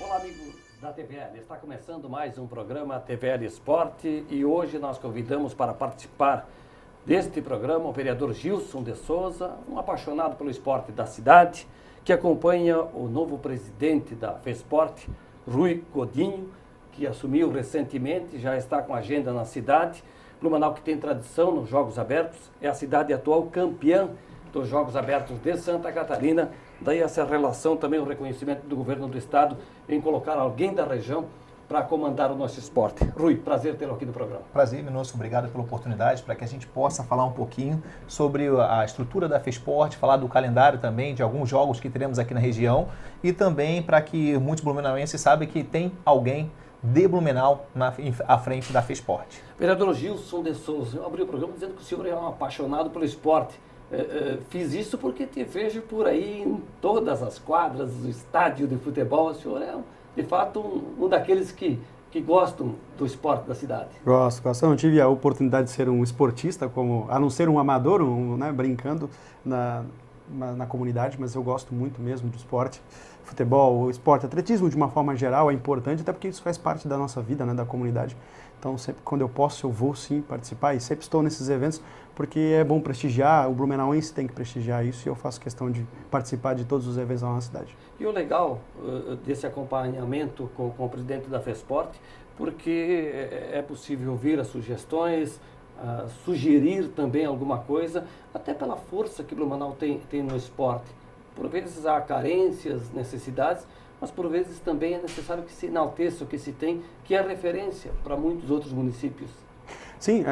Olá, amigos da TVL. Está começando mais um programa TVL Esporte e hoje nós convidamos para participar deste programa o vereador Gilson de Souza, um apaixonado pelo esporte da cidade, que acompanha o novo presidente da FESPORT, Rui Godinho, que assumiu recentemente, já está com agenda na cidade. Blumenau, que tem tradição nos Jogos Abertos, é a cidade atual campeã dos Jogos Abertos de Santa Catarina. Daí essa relação, também o reconhecimento do governo do estado em colocar alguém da região para comandar o nosso esporte. Rui, prazer tê-lo aqui no programa. Prazer, Minosso, obrigado pela oportunidade para que a gente possa falar um pouquinho sobre a estrutura da FESPORT, falar do calendário também, de alguns jogos que teremos aqui na região e também para que muitos blumenauenses saibam que tem alguém de Blumenau à frente da FESPORT. Vereador Gilson de Souza, eu abri o programa dizendo que o senhor é um apaixonado pelo esporte. Fiz isso porque te vejo por aí em todas as quadras, o estádio de futebol. O senhor é, de fato, um daqueles que gostam do esporte da cidade. Gosto. Eu não tive a oportunidade de ser um esportista, a não ser um amador, brincando na comunidade, mas eu gosto muito mesmo do esporte. Futebol, o esporte, atletismo de uma forma geral é importante, até porque isso faz parte da nossa vida, da comunidade. Então, sempre quando eu posso, eu vou sim participar e sempre estou nesses eventos, porque é bom prestigiar, o blumenauense tem que prestigiar isso e eu faço questão de participar de todos os eventos da nossa cidade. E o legal desse acompanhamento com o presidente da FESPORT, porque é possível ouvir as sugestões, sugerir também alguma coisa, até pela força que Blumenau tem no esporte. Por vezes há carências, necessidades, mas por vezes também é necessário que se enalteça o que se tem, que é referência para muitos outros municípios. Sim,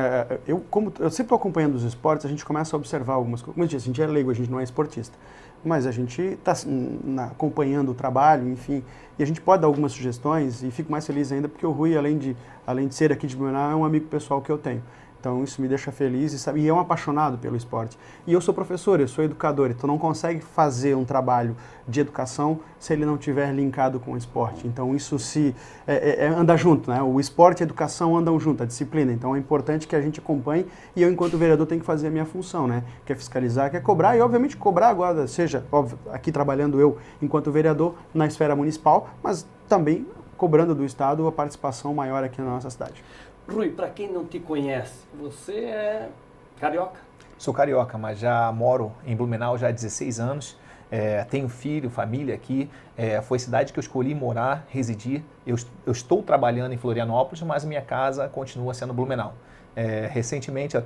como eu sempre estou acompanhando os esportes, a gente começa a observar algumas coisas. Como eu disse, a gente é leigo, a gente não é esportista, mas a gente está acompanhando o trabalho, enfim, e a gente pode dar algumas sugestões e fico mais feliz ainda porque o Rui, além de ser aqui de Blumenau, é um amigo pessoal que eu tenho. Então isso me deixa feliz e é um apaixonado pelo esporte. E eu sou professor, eu sou educador, então não consegue fazer um trabalho de educação se ele não tiver linkado com o esporte. Então isso anda junto, né? O esporte e a educação andam junto, a disciplina. Então é importante que a gente acompanhe e eu, enquanto vereador, tenho que fazer a minha função, né? Que é fiscalizar, que é cobrar e, obviamente, cobrar agora, seja, óbvio, aqui trabalhando eu enquanto vereador na esfera municipal, mas também cobrando do Estado a participação maior aqui na nossa cidade. Rui, para quem não te conhece, você é carioca? Sou carioca, mas já moro em Blumenau já há 16 anos. Tenho filho, família aqui. Foi a cidade que eu escolhi morar, residir. Eu estou trabalhando em Florianópolis, mas minha casa continua sendo Blumenau. Recentemente,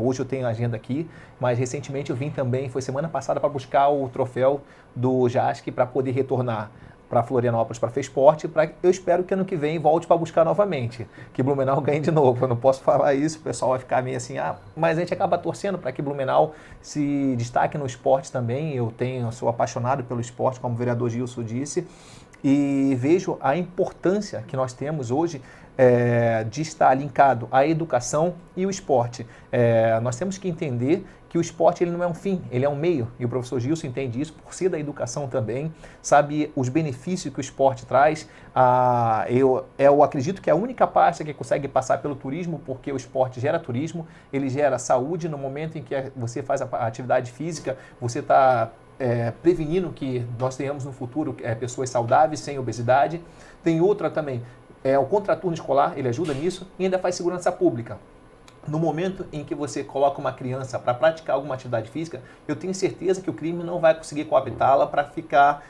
hoje eu tenho agenda aqui, mas recentemente eu vim também, foi semana passada, para buscar o troféu do JASC para poder retornar para Florianópolis, para FESPORT, eu espero que ano que vem volte para buscar novamente, que Blumenau ganhe de novo. Eu não posso falar isso, o pessoal vai ficar meio assim, mas a gente acaba torcendo para que Blumenau se destaque no esporte também. Eu sou apaixonado pelo esporte, como o vereador Gilson disse, e vejo a importância que nós temos hoje de estar linkado à educação e o esporte. Nós temos que entender que o esporte ele não é um fim, ele é um meio, e o professor Gilson entende isso por ser da educação também, sabe os benefícios que o esporte traz. Eu acredito que é a única parte que consegue passar pelo turismo, porque o esporte gera turismo, ele gera saúde. No momento em que você faz a atividade física, você está prevenindo que nós tenhamos no futuro pessoas saudáveis, sem obesidade. Tem outra também, o contraturno escolar, ele ajuda nisso, e ainda faz segurança pública. No momento em que você coloca uma criança para praticar alguma atividade física, eu tenho certeza que o crime não vai conseguir coabitá-la para ficar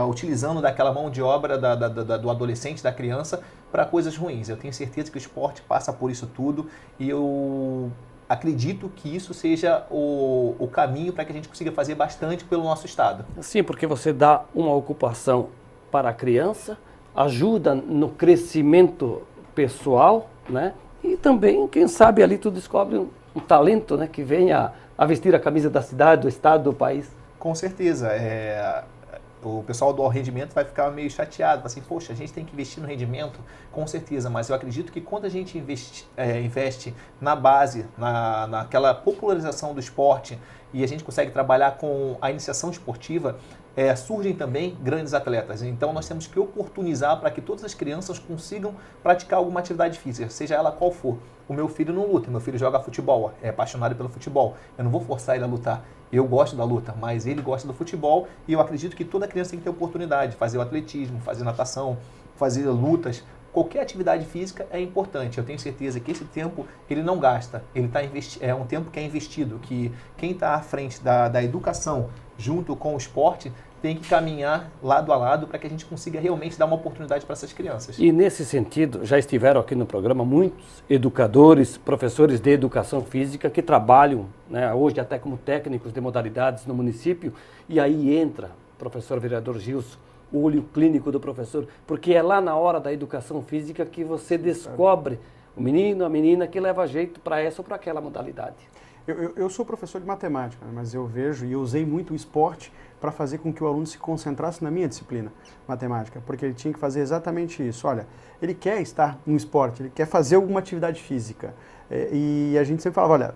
utilizando daquela mão de obra do adolescente, da criança, para coisas ruins. Eu tenho certeza que o esporte passa por isso tudo e eu acredito que isso seja o caminho para que a gente consiga fazer bastante pelo nosso estado. Sim, porque você dá uma ocupação para a criança, ajuda no crescimento pessoal, né? E também, quem sabe, ali tu descobre um talento, né, que vem a vestir a camisa da cidade, do estado, do país. Com certeza. O pessoal do rendimento vai ficar meio chateado, assim, poxa, a gente tem que investir no rendimento, com certeza, mas eu acredito que quando a gente investe na base, naquela popularização do esporte, e a gente consegue trabalhar com a iniciação esportiva, surgem também grandes atletas. Então nós temos que oportunizar para que todas as crianças consigam praticar alguma atividade física, seja ela qual for. O meu filho não luta, meu filho joga futebol, é apaixonado pelo futebol. Eu não vou forçar ele a lutar. Eu gosto da luta, mas ele gosta do futebol e eu acredito que toda criança tem que ter oportunidade de fazer o atletismo, fazer natação, fazer lutas. Qualquer atividade física é importante. Eu tenho certeza que esse tempo ele não gasta. É um tempo que é investido, que quem está à frente da educação junto com o esporte tem que caminhar lado a lado para que a gente consiga realmente dar uma oportunidade para essas crianças. E nesse sentido, já estiveram aqui no programa muitos educadores, professores de educação física que trabalham, né, hoje até como técnicos de modalidades no município, e aí entra, professor vereador Gilson, o olho clínico do professor, porque é lá na hora da educação física que você descobre o menino, a menina que leva jeito para essa ou para aquela modalidade. Eu sou professor de matemática, mas eu vejo e eu usei muito o esporte para fazer com que o aluno se concentrasse na minha disciplina, matemática, porque ele tinha que fazer exatamente isso. Olha, ele quer estar no esporte, ele quer fazer alguma atividade física. E a gente sempre falava, olha,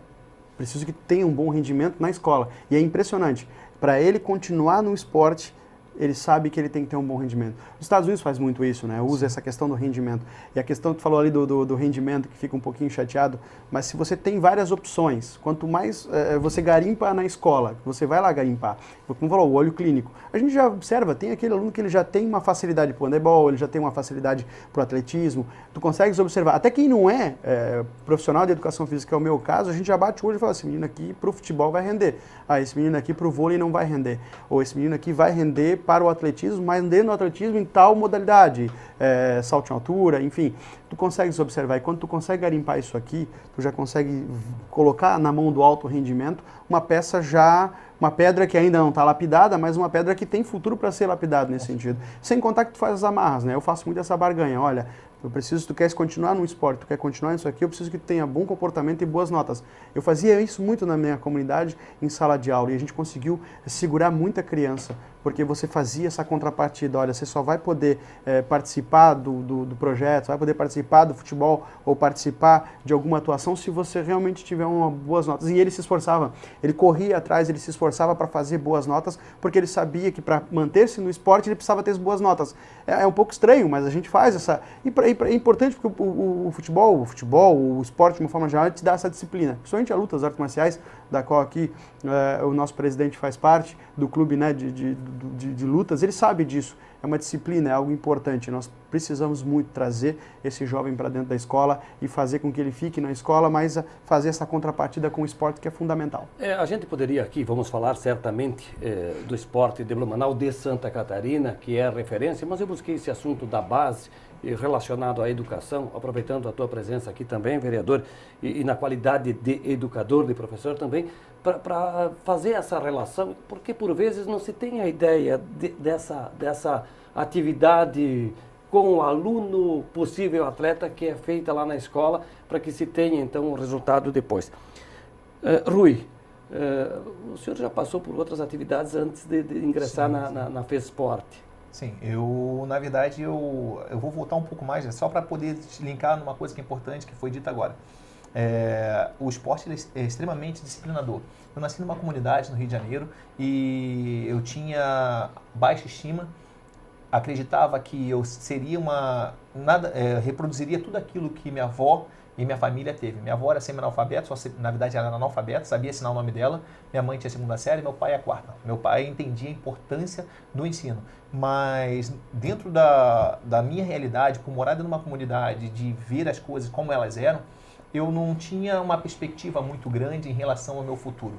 preciso que tenha um bom rendimento na escola. E é impressionante, para ele continuar no esporte, ele sabe que ele tem que ter um bom rendimento. Os Estados Unidos faz muito isso, né? Usa essa questão do rendimento. E a questão que tu falou ali do rendimento, que fica um pouquinho chateado, mas se você tem várias opções, quanto mais você garimpa na escola, você vai lá garimpar, como falou, o olho clínico, a gente já observa, tem aquele aluno que ele já tem uma facilidade para o handebol, ele já tem uma facilidade para o atletismo, tu consegues observar. Até quem não é profissional de educação física, que é o meu caso, a gente já bate o olho e fala, esse menino aqui para o futebol vai render, esse menino aqui para o vôlei não vai render, ou esse menino aqui vai render para o atletismo, mas dentro do atletismo em tal modalidade, salto em altura, enfim, tu consegues observar, e quando tu consegue garimpar isso aqui, tu já consegue colocar na mão do alto rendimento uma pedra que ainda não está lapidada, mas uma pedra que tem futuro para ser lapidada nesse sentido. Sem contar que tu faz as amarras, né? Eu faço muito essa barganha, olha, tu queres continuar no esporte, tu quer continuar nisso aqui, eu preciso que tu tenha bom comportamento e boas notas. Eu fazia isso muito na minha comunidade, em sala de aula, e a gente conseguiu segurar muita criança, porque você fazia essa contrapartida, olha, você só vai poder participar do projeto, vai poder participar do futebol ou participar de alguma atuação se você realmente tiver boas notas. E ele se esforçava, ele corria atrás, ele se esforçava para fazer boas notas, porque ele sabia que para manter-se no esporte ele precisava ter as boas notas. É um pouco estranho, mas a gente faz essa... É importante porque o futebol, o esporte de uma forma geral, te dá essa disciplina, principalmente a luta, as artes marciais, da qual aqui o nosso presidente faz parte, do clube, né, de lutas, ele sabe disso, é uma disciplina, é algo importante, nós precisamos muito trazer esse jovem para dentro da escola e fazer com que ele fique na escola, mas fazer essa contrapartida com o esporte que é fundamental. A gente poderia aqui, vamos falar certamente do esporte de Blumenau, de Santa Catarina, que é referência, mas eu busquei esse assunto da base relacionado à educação, aproveitando a tua presença aqui também, vereador, e na qualidade de educador, de professor também, para fazer essa relação, porque por vezes não se tem a ideia dessa atividade com o aluno possível atleta que é feita lá na escola, para que se tenha então o resultado depois. Rui, o senhor já passou por outras atividades antes de ingressar na FESPORT? Sim, na verdade, eu vou voltar um pouco mais, só para poder te linkar numa coisa que é importante, que foi dita agora. O esporte é extremamente disciplinador. Eu nasci numa comunidade no Rio de Janeiro e eu tinha baixa estima, acreditava que eu seria reproduziria tudo aquilo que minha avó e minha família teve. Minha avó era semi-analfabeta, na verdade ela era analfabeta, sabia assinar o nome dela, minha mãe tinha a 2ª série, meu pai a 4ª. Meu pai entendia a importância do ensino, mas dentro da minha realidade, por morar dentro de uma comunidade, de ver as coisas como elas eram, eu não tinha uma perspectiva muito grande em relação ao meu futuro.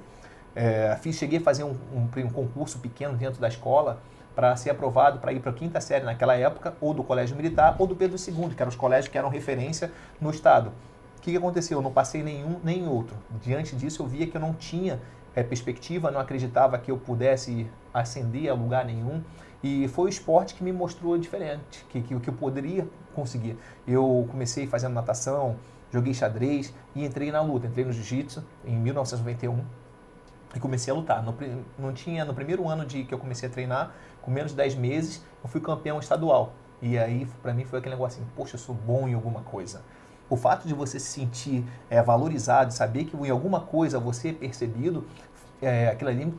Cheguei a fazer um concurso pequeno dentro da escola para ser aprovado para ir para a 5ª série naquela época, ou do Colégio Militar ou do Pedro II, que eram os colégios que eram referência no estado. O que aconteceu? Eu não passei nenhum nem outro. Diante disso, eu via que eu não tinha perspectiva, não acreditava que eu pudesse ascender a lugar nenhum. E foi o esporte que me mostrou diferente, que eu poderia conseguir. Eu comecei fazendo natação, joguei xadrez e entrei na luta. Entrei no jiu-jitsu em 1991 e comecei a lutar. No primeiro ano que eu comecei a treinar, com menos de 10 meses, eu fui campeão estadual. E aí, para mim, foi aquele negócio assim, poxa, eu sou bom em alguma coisa. O fato de você se sentir valorizado, saber que em alguma coisa você é percebido, aquilo ali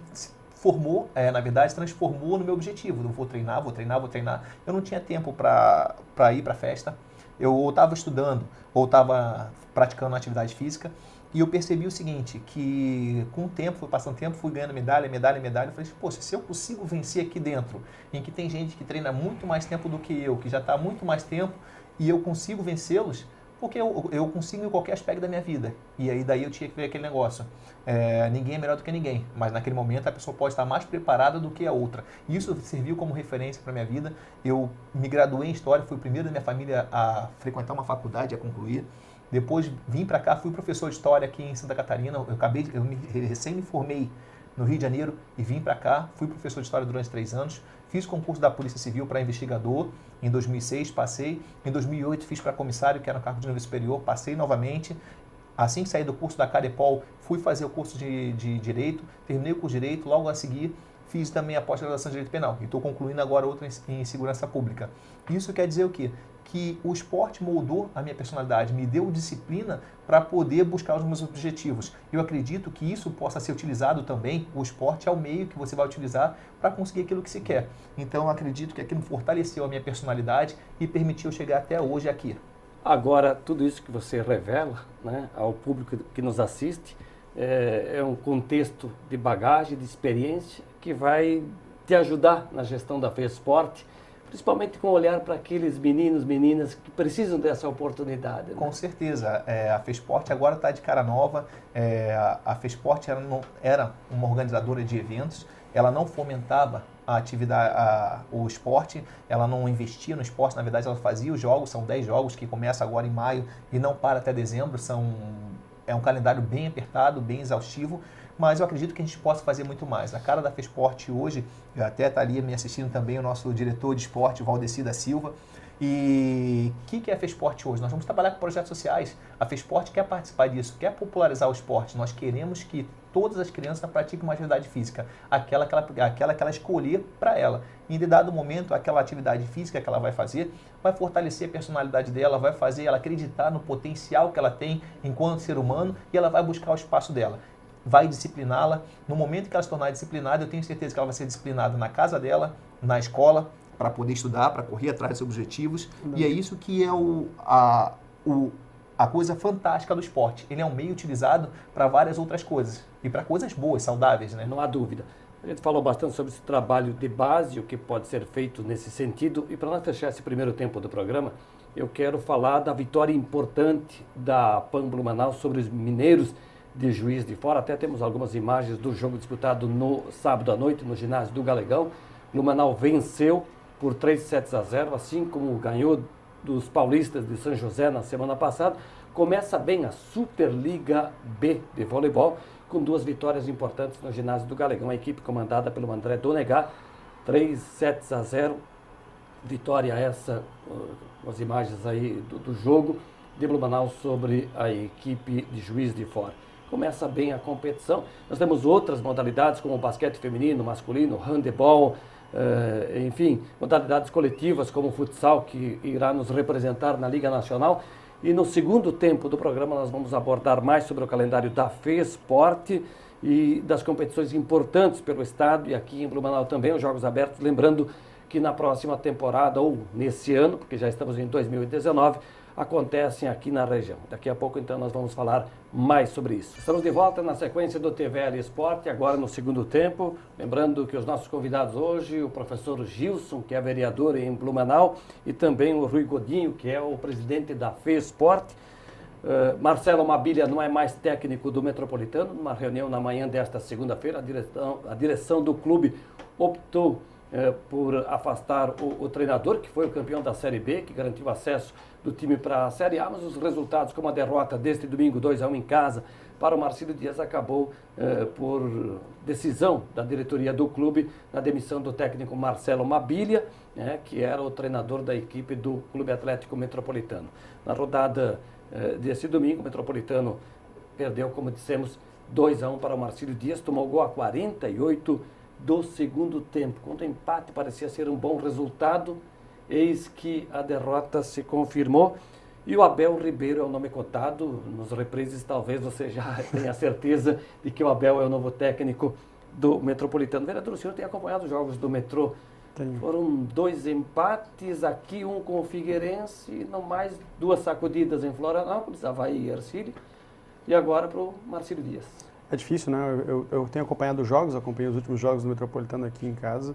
formou, na verdade, transformou no meu objetivo. Eu vou treinar, vou treinar, vou treinar. Eu não tinha tempo para ir para a festa. Eu ou estava estudando, ou estava praticando uma atividade física. E eu percebi o seguinte, que com o tempo, fui passando tempo, fui ganhando medalha. Eu falei, poxa, se eu consigo vencer aqui dentro, em que tem gente que treina muito mais tempo do que eu, que já está há muito mais tempo, e eu consigo vencê-los, porque eu consigo em qualquer aspecto da minha vida. E aí daí eu tinha que ver aquele negócio. Ninguém é melhor do que ninguém, mas naquele momento a pessoa pode estar mais preparada do que a outra. E isso serviu como referência para a minha vida. Eu me graduei em História, fui o primeiro da minha família a frequentar uma faculdade, a concluir. Depois vim para cá, fui professor de História aqui em Santa Catarina. Recém me formei no Rio de Janeiro e vim para cá. Fui professor de História durante 3 anos. Fiz concurso da Polícia Civil para investigador. Em 2006 passei. Em 2008 fiz para comissário, que era um cargo de nível superior. Passei novamente. Assim que saí do curso da Carepol, fui fazer o curso de Direito. Terminei o curso de Direito. Logo a seguir, fiz também a pós-graduação de Direito Penal. E estou concluindo agora outra em Segurança Pública. Isso quer dizer o quê? Que o esporte moldou a minha personalidade, me deu disciplina para poder buscar os meus objetivos. Eu acredito que isso possa ser utilizado também, o esporte é o meio que você vai utilizar para conseguir aquilo que se quer. Então, eu acredito que aquilo fortaleceu a minha personalidade e permitiu chegar até hoje aqui. Agora, tudo isso que você revela, né, ao público que nos assiste, é um contexto de bagagem, de experiência, que vai te ajudar na gestão da FESPORT, principalmente com olhar para aqueles meninos, meninas que precisam dessa oportunidade. Né? Com certeza. A FESPORT agora está de cara nova. A FESPORT era uma organizadora de eventos. Ela não fomentava a atividade, o esporte, ela não investia no esporte. Na verdade, ela fazia os jogos, são 10 jogos que começam agora em maio e não para até dezembro. É um calendário bem apertado, bem exaustivo. Mas eu acredito que a gente possa fazer muito mais. A cara da FESPORT hoje, até está ali me assistindo também o nosso diretor de esporte, Valdeci da Silva. E o que é a FESPORT hoje? Nós vamos trabalhar com projetos sociais. A FESPORT quer participar disso, quer popularizar o esporte. Nós queremos que todas as crianças pratiquem uma atividade física, aquela que ela escolher para ela. Em dado momento, aquela atividade física que ela vai fazer vai fortalecer a personalidade dela, vai fazer ela acreditar no potencial que ela tem enquanto ser humano e ela vai buscar o espaço dela. Vai discipliná-la. No momento que ela se tornar disciplinada, eu tenho certeza que ela vai ser disciplinada na casa dela, na escola, para poder estudar, para correr atrás dos objetivos. E é isso que é a coisa fantástica do esporte. Ele é um meio utilizado para várias outras coisas. E para coisas boas, saudáveis, né? Não há dúvida. A gente falou bastante sobre esse trabalho de base, o que pode ser feito nesse sentido. E para nós fechar esse primeiro tempo do programa, eu quero falar da vitória importante da PAN Blumenau sobre os mineiros de Juiz de Fora. Até temos algumas imagens do jogo disputado no sábado à noite no ginásio do Galegão. Blumenau venceu por 3-0, assim como ganhou dos paulistas de São José na semana passada. Começa bem a Superliga B de voleibol, com 2 vitórias importantes no ginásio do Galegão. A equipe comandada pelo André Donegar, 3-0. Vitória essa, as imagens aí do jogo de Blumenau sobre a equipe de Juiz de Fora. Começa bem a competição. Nós temos outras modalidades como o basquete feminino, masculino, handebol, enfim, modalidades coletivas como o futsal, que irá nos representar na Liga Nacional. E no segundo tempo do programa nós vamos abordar mais sobre o calendário da FESPORT e das competições importantes pelo estado e aqui em Blumenau também, os Jogos Abertos. Lembrando que na próxima temporada, ou nesse ano, porque já estamos em 2019, acontecem aqui na região. Daqui a pouco, então, nós vamos falar mais sobre isso. Estamos de volta na sequência do TVL Esporte, agora no segundo tempo. Lembrando que os nossos convidados hoje, o professor Gilson, que é vereador em Blumenau, e também o Rui Godinho, que é o presidente da FESPORT. Marcelo Mabilia não é mais técnico do Metropolitano. Numa reunião na manhã desta segunda-feira, a direção do clube optou por afastar o treinador, que foi o campeão da Série B, que garantiu acesso do time para a Série A, mas os resultados, como a derrota deste domingo 2-1 em casa para o Marcílio Dias, acabou por decisão da diretoria do clube na demissão do técnico Marcelo Mabilia, que era o treinador da equipe do Clube Atlético Metropolitano. Na rodada desse domingo, o Metropolitano perdeu, como dissemos, 2-1 para o Marcílio Dias, tomou gol a 48 do segundo tempo. Quando o empate parecia ser um bom resultado, eis que a derrota se confirmou e o Abel Ribeiro é o nome cotado. Nos reprises talvez você já tenha certeza de que o Abel é o novo técnico do Metropolitano. Vereador, o senhor tem acompanhado os jogos do Metrô? Tenho. Foram 2 empates, aqui um com o Figueirense, no mais 2 sacudidas em Florianópolis, Avaí e Ercílio, e agora para o Marcílio Dias. É difícil, né? Eu tenho acompanhado os jogos, acompanhei os últimos jogos do Metropolitano aqui em casa,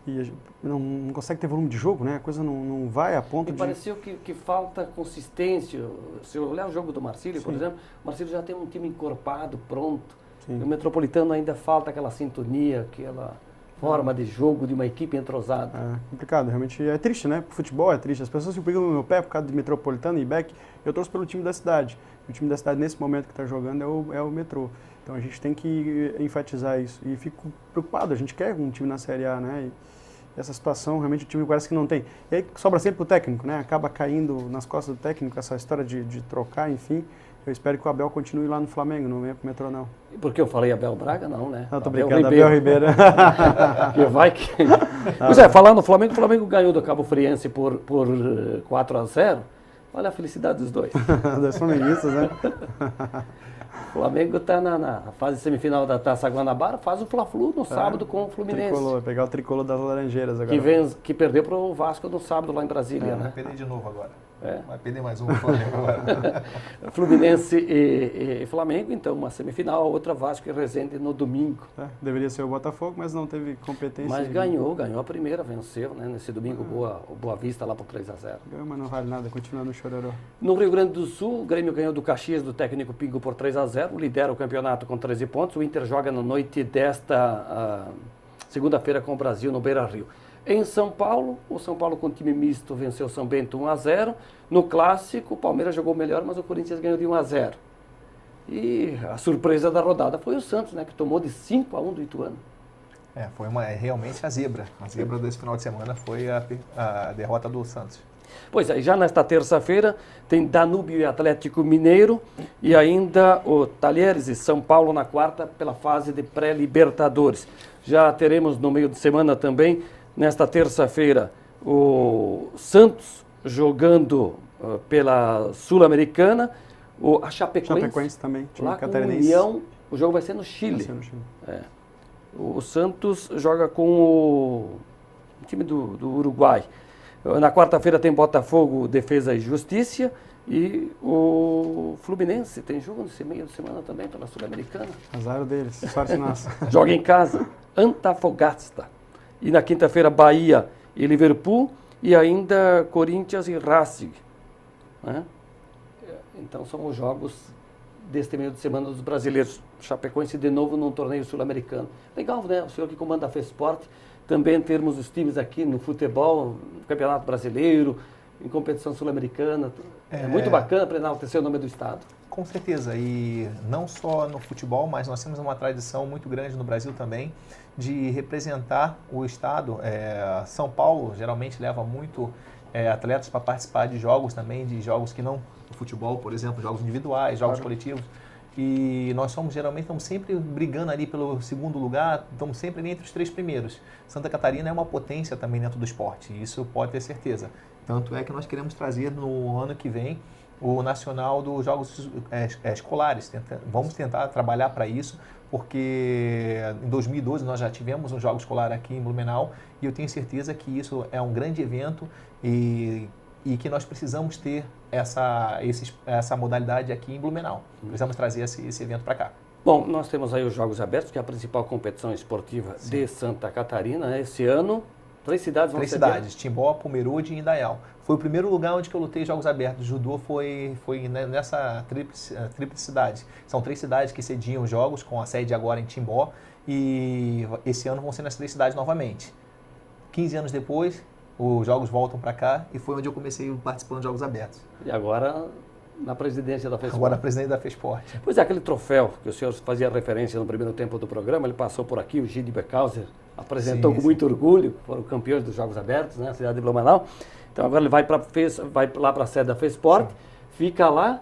e a gente não consegue ter volume de jogo, né? A coisa não vai a ponto Me de... pareceu que falta consistência. Se eu olhar o jogo do Marcílio, por exemplo, o Marcílio já tem um time encorpado, pronto. Sim. E o Metropolitano ainda falta aquela sintonia, aquela forma de jogo de uma equipe entrosada. É complicado, realmente é triste, né? O futebol é triste. As pessoas se pegam no meu pé por causa de Metropolitano e Beck. Eu torço pelo time da cidade. O time da cidade, nesse momento que está jogando, é o Metrô. Então a gente tem que enfatizar isso. E fico preocupado, a gente quer um time na Série A, né? E essa situação, realmente, o time parece que não tem. E aí sobra sempre o técnico, né? Acaba caindo nas costas do técnico essa história de trocar, enfim. Eu espero que o Abel continue lá no Flamengo, não venha pro Metrô, não. Porque eu falei Abel Braga, não, né? Não, tô Abel brincando, Abel Ribeiro. Que vai que... Pois é, falando no Flamengo, o Flamengo ganhou do Cabo Friense por 4-0. Olha a felicidade dos dois. Das flamenguistas, né? O Flamengo está na fase semifinal da Taça Guanabara, faz o Fla-Flu no sábado com o Fluminense. Tricolor, pegar o tricolor das Laranjeiras agora. Que perdeu para o Vasco no sábado lá em Brasília, né? Vai perder de novo agora. É. Vai perder mais um Flamengo agora. Fluminense e Flamengo, então uma semifinal, outra Vasco e Resende no domingo. É, deveria ser o Botafogo, mas não teve competência. Mas ganhou a primeira, venceu, né? Nesse domingo, o Boa Vista lá por 3-0. Ganhou, mas não vale nada, continua no chororô. No Rio Grande do Sul, o Grêmio ganhou do Caxias do técnico Pingo por 3-0, lidera o campeonato com 13 pontos. O Inter joga na noite desta segunda-feira com o Brasil no Beira-Rio. Em São Paulo, o São Paulo com time misto venceu o São Bento 1-0. No Clássico, o Palmeiras jogou melhor, mas o Corinthians ganhou de 1-0. E a surpresa da rodada foi o Santos, né, que tomou de 5-1 do Ituano. Foi realmente a zebra. A zebra desse final de semana foi a derrota do Santos. Pois é, já nesta terça-feira tem Danúbio e Atlético Mineiro e ainda o Talheres e São Paulo na quarta pela fase de pré-libertadores. Já teremos no meio de semana também, nesta terça-feira, o Santos jogando pela Sul-Americana, a Chapecoense também, time lá com o catarinense. União, o jogo vai ser no Chile. Vai ser no Chile. O Santos joga com o time do Uruguai. Na quarta-feira tem Botafogo, Defesa e Justiça e o Fluminense tem jogo nesse meio de semana também pela Sul-Americana. Azar deles, sorte nossa. Joga em casa, Antofagasta. E na quinta-feira Bahia e Liverpool e ainda Corinthians e Racing. Né? Então são os jogos deste meio de semana dos brasileiros. Chapecoense de novo num torneio sul-americano. Legal, né? O senhor que comanda a FESPORT, também termos os times aqui no futebol, no Campeonato Brasileiro, em competição sul-americana. É muito bacana para enaltecer o nome do estado. Com certeza, e não só no futebol, mas nós temos uma tradição muito grande no Brasil também de representar o estado. São Paulo geralmente leva muito atletas para participar de jogos também, de jogos que não o futebol, por exemplo, jogos individuais, jogos coletivos. E nós geralmente estamos sempre brigando ali pelo segundo lugar, estamos sempre ali entre os 3 primeiros. Santa Catarina é uma potência também dentro do esporte, isso pode ter certeza. Tanto é que nós queremos trazer no ano que vem o Nacional dos Jogos Escolares. Vamos tentar trabalhar para isso, porque em 2012 nós já tivemos um jogo escolar aqui em Blumenau e eu tenho certeza que isso é um grande evento e que nós precisamos ter essa modalidade aqui em Blumenau. Precisamos trazer esse evento para cá. Bom, nós temos aí os Jogos Abertos, que é a principal competição esportiva de Santa Catarina, né? Esse ano, 3 cidades vão ser... 3 cidades, Timbó, Pomerode e Indaial. Foi o primeiro lugar onde que eu lutei Jogos Abertos. O judô foi nessa tríplice cidade. São 3 cidades que cediam os jogos, com a sede agora em Timbó, e esse ano vão ser nas 3 cidades novamente. 15 anos depois, os jogos voltam para cá e foi onde eu comecei participando de Jogos Abertos. E agora na presidência da FESPORT. Agora presidente da FESPORT. Pois é, aquele troféu que o senhor fazia referência no primeiro tempo do programa, ele passou por aqui, o Gide Beckhauser apresentou com muito orgulho, foram campeões dos Jogos Abertos, né, na cidade de Blumenau. Então agora ele vai lá para a sede da FESPORT, fica lá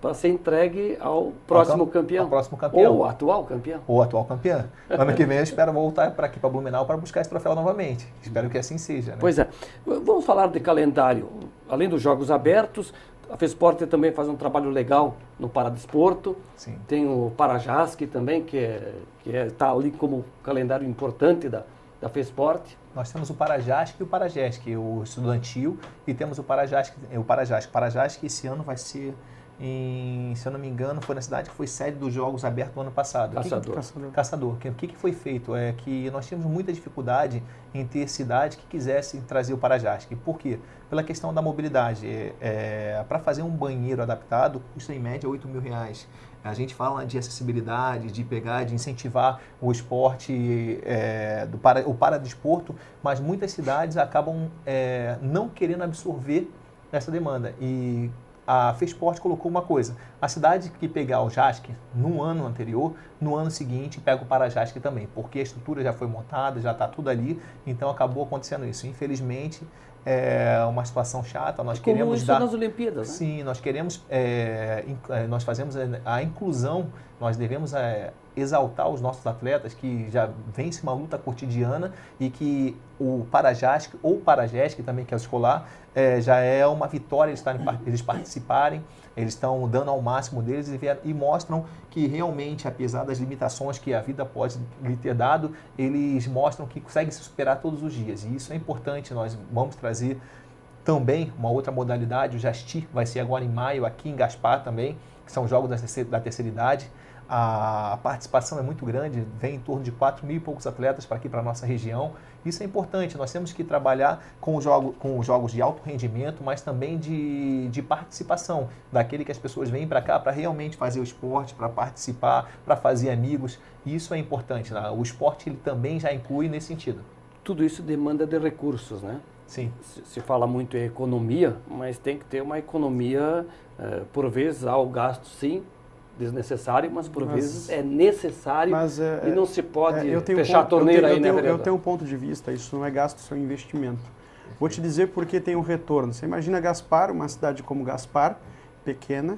para ser entregue ao próximo campeão. Ao próximo campeão. Ou atual campeão. Ou atual campeão. Ano que vem eu espero voltar para aqui, para Blumenau, para buscar esse troféu novamente. Espero que assim seja. Né? Pois é. Vamos falar de calendário. Além dos Jogos Abertos, A FESPORT também faz um trabalho legal no paradesporto. Sim. Tem o Parajasc também, que está ali como calendário importante da FESPORT. Nós temos o Parajasc e o Paragesc, o estudantil, e temos o Parajasc. O Parajasc esse ano vai ser, se eu não me engano, foi na cidade que foi sede dos Jogos Abertos do ano passado. Caçador. O que foi feito? É que nós tínhamos muita dificuldade em ter cidades que quisessem trazer o Parajasc. Por quê? Pela questão da mobilidade. Para fazer um banheiro adaptado, custa em média R$8.000. A gente fala de acessibilidade, de incentivar o esporte, o paradesporto, mas muitas cidades acabam não querendo absorver essa demanda. E a FESPORT colocou uma coisa: a cidade que pegar o JASC no ano anterior, no ano seguinte pega o Parajasc também, porque a estrutura já foi montada, já está tudo ali, então acabou acontecendo isso. Infelizmente, é uma situação chata. Nós queremos isso nas Olimpíadas, né? Sim, nós queremos, nós fazemos a inclusão, nós devemos exaltar os nossos atletas que já vencem uma luta cotidiana e que o Parajasc ou Paragesc também, que é o escolar, já é uma vitória eles participarem, eles estão dando ao máximo deles e mostram que realmente, apesar das limitações que a vida pode lhe ter dado, eles mostram que conseguem se superar todos os dias. E isso é importante. Nós vamos trazer também uma outra modalidade, o JASTI, vai ser agora em maio aqui em Gaspar também, que são jogos da terceira idade. A participação é muito grande, vem em torno de 4.000 e poucos atletas para aqui, para a nossa região. Isso é importante, nós temos que trabalhar com os jogos de alto rendimento, mas também de participação, daquele que as pessoas vêm para cá para realmente fazer o esporte, para participar, para fazer amigos. E isso é importante, né? O esporte ele também já inclui nesse sentido. Tudo isso demanda de recursos, né? Sim. Se fala muito em economia, mas tem que ter uma economia, por vezes há o gasto sim, desnecessário, mas por vezes é necessário e não se pode fechar a torneira aí, né, vereador? Eu tenho um ponto de vista, isso não é gasto, isso é um investimento. Vou te dizer porque tem um retorno. Você imagina Gaspar, uma cidade como Gaspar, pequena,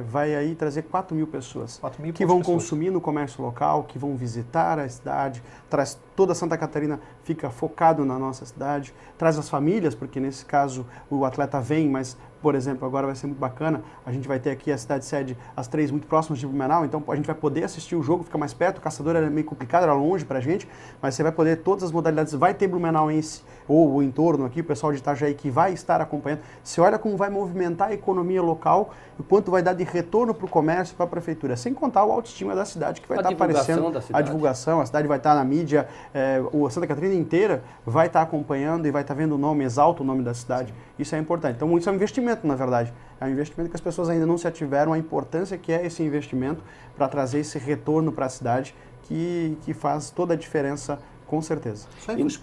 vai aí trazer 4.000 pessoas que vão consumir no comércio local, que vão visitar a cidade, traz toda Santa Catarina, fica focado na nossa cidade, traz as famílias, porque nesse caso o atleta vem, mas, por exemplo, agora vai ser muito bacana, a gente vai ter aqui a cidade sede, as 3 muito próximas de Blumenau, então a gente vai poder assistir o jogo, fica mais perto, o Caçador era meio complicado, era longe pra gente, mas você vai poder, todas as modalidades, vai ter blumenauense ou o entorno aqui, o pessoal de Itajaí que vai estar acompanhando. Você olha como vai movimentar a economia local, o quanto vai dar de retorno para o comércio, para a prefeitura, sem contar o autoestima da cidade que vai estar aparecendo, a divulgação, a cidade vai estar na mídia, a Santa Catarina inteira vai estar acompanhando e vai estar vendo o nome, exalta o nome da cidade. Isso é importante. Então isso é um investimento, na verdade. É um investimento que as pessoas ainda não se ativeram a importância que é esse investimento para trazer esse retorno para a cidade que faz toda a diferença, com certeza.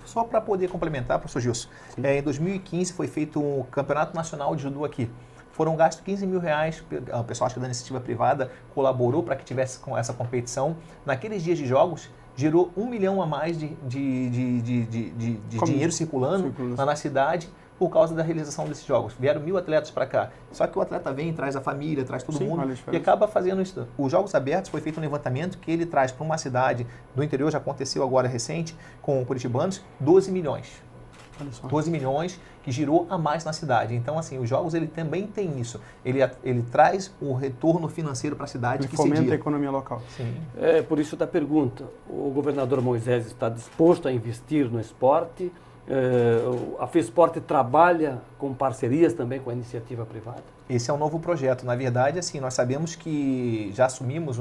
Só para poder complementar, professor Gilson, em 2015 foi feito um campeonato nacional de judô aqui. Foram gastos R$15.000, o pessoal acho que da iniciativa privada colaborou para que tivesse com essa competição. Naqueles dias de jogos, gerou R$1 milhão a mais de dinheiro circulando na cidade por causa da realização desses jogos. Vieram 1.000 atletas para cá. Só que o atleta vem, traz a família, traz todo mundo e acaba fazendo isso. Os Jogos Abertos foi feito um levantamento que ele traz para uma cidade do interior, já aconteceu agora recente, com curitibanos, 12 milhões. 12 milhões que girou a mais na cidade. Então, assim, os jogos ele também tem isso. Ele traz o retorno financeiro para a cidade. Ele fomenta a economia local. Sim. É por isso da pergunta. O governador Moisés está disposto a investir no esporte? A FESPORT trabalha com parcerias também com a iniciativa privada? Esse é um novo projeto. Na verdade, assim, nós sabemos que já assumimos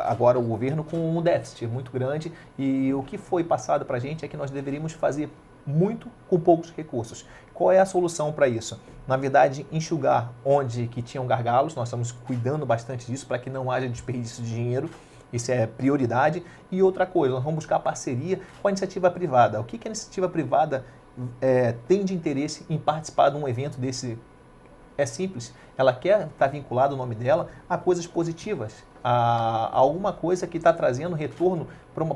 agora o governo com um déficit muito grande e o que foi passado para a gente é que nós deveríamos fazer muito com poucos recursos. Qual é a solução para isso? Na verdade, enxugar onde que tinham gargalos, nós estamos cuidando bastante disso para que não haja desperdício de dinheiro, isso é prioridade. E outra coisa, nós vamos buscar parceria com a iniciativa privada. O que a iniciativa privada tem de interesse em participar de um evento desse? É simples, ela quer estar vinculada o nome dela a coisas positivas, a alguma coisa que está trazendo retorno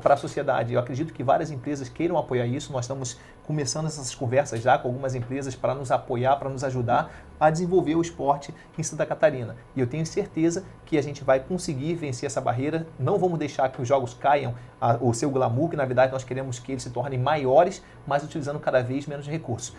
para a sociedade. Eu acredito que várias empresas queiram apoiar isso, nós estamos começando essas conversas já com algumas empresas para nos apoiar, para nos ajudar a desenvolver o esporte em Santa Catarina. E eu tenho certeza que a gente vai conseguir vencer essa barreira, não vamos deixar que os jogos caiam o seu glamour, que na verdade nós queremos que eles se tornem maiores, mas utilizando cada vez menos recursos.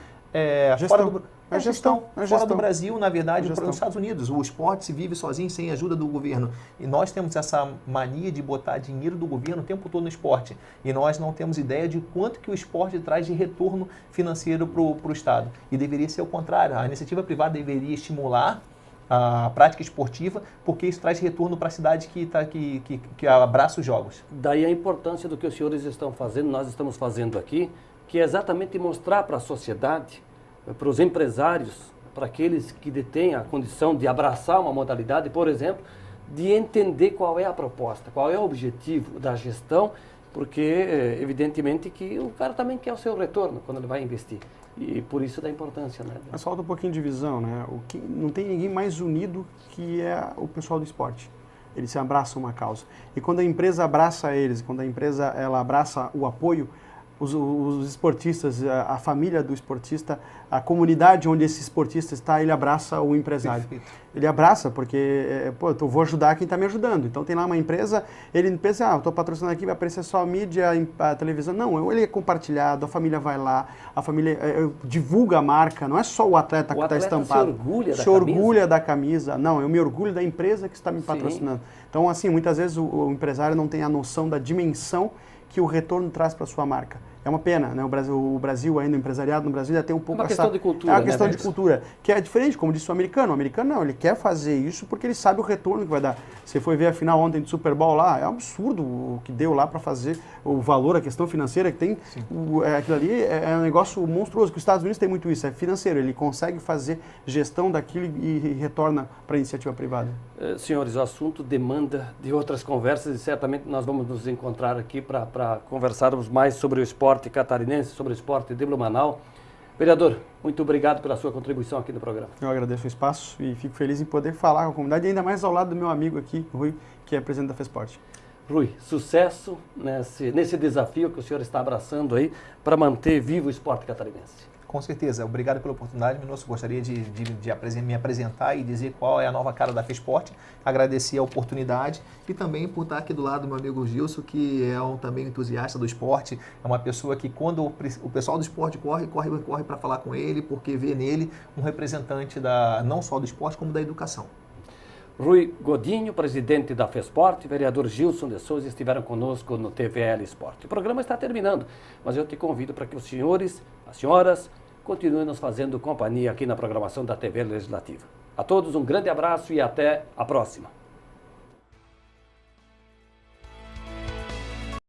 Gestão. Fora do Brasil, na verdade, para os Estados Unidos, o esporte se vive sozinho sem ajuda do governo. E nós temos essa mania de botar dinheiro do governo o tempo todo no esporte. E nós não temos ideia de quanto que o esporte traz de retorno financeiro para o Estado. E deveria ser o contrário. A iniciativa privada deveria estimular a prática esportiva, porque isso traz retorno para a cidade que abraça os jogos. Daí a importância do que os senhores estão fazendo, nós estamos fazendo aqui, que é exatamente mostrar para a sociedade, para os empresários, para aqueles que detêm a condição de abraçar uma modalidade, por exemplo, de entender qual é a proposta, qual é o objetivo da gestão, porque evidentemente que o cara também quer o seu retorno quando ele vai investir. E por isso da importância, né? Mas falta um pouquinho de visão, né? Não tem ninguém mais unido que é o pessoal do esporte. Eles se abraçam uma causa. E quando a empresa abraça eles, quando a empresa ela abraça o apoio, os esportistas, a família do esportista, a comunidade onde esse esportista está, ele abraça o empresário. Perfeito. Ele abraça porque, eu vou ajudar quem está me ajudando. Então tem lá uma empresa, ele pensa, eu estou patrocinando aqui, vai aparecer só a mídia, a televisão. Não, ele é compartilhado, a família vai lá, a família divulga a marca, não é só o atleta que está estampado. Se orgulha da camisa. Não, eu me orgulho da empresa que está me patrocinando. Então, assim, muitas vezes o empresário não tem a noção da dimensão que o retorno traz para a sua marca. É uma pena, né? O Brasil ainda, o empresariado no Brasil, já tem um pouco uma questão de cultura. É uma questão de cultura, que é diferente, como disse o americano. O americano não, ele quer fazer isso porque ele sabe o retorno que vai dar. Você foi ver a final ontem do Super Bowl lá, é um absurdo o que deu lá para fazer, o valor, a questão financeira que tem. Aquilo ali é um negócio monstruoso, que os Estados Unidos tem muito isso, é financeiro. Ele consegue fazer gestão daquilo e retorna para a iniciativa privada. Senhores, o assunto demanda de outras conversas e certamente nós vamos nos encontrar aqui para conversarmos mais sobre o esporte catarinense, sobre o esporte de Blumenau. Vereador, muito obrigado pela sua contribuição aqui no programa. Eu agradeço o espaço e fico feliz em poder falar com a comunidade, ainda mais ao lado do meu amigo aqui, Rui, que é presidente da FESPORT. Rui, sucesso nesse desafio que o senhor está abraçando aí para manter vivo o esporte catarinense. Com certeza. Obrigado pela oportunidade, Minosso. Gostaria de me apresentar e dizer qual é a nova cara da FESPORT. Agradecer a oportunidade e também por estar aqui do lado do meu amigo Gilson, que é também entusiasta do esporte. É uma pessoa que, quando o pessoal do esporte corre para falar com ele, porque vê nele um representante não só do esporte, como da educação. Rui Godinho, presidente da FESPORT, vereador Gilson de Souza estiveram conosco no TVL Esporte. O programa está terminando, mas eu te convido para que os senhores, as senhoras, continuem nos fazendo companhia aqui na programação da TV Legislativa. A todos um grande abraço e até a próxima.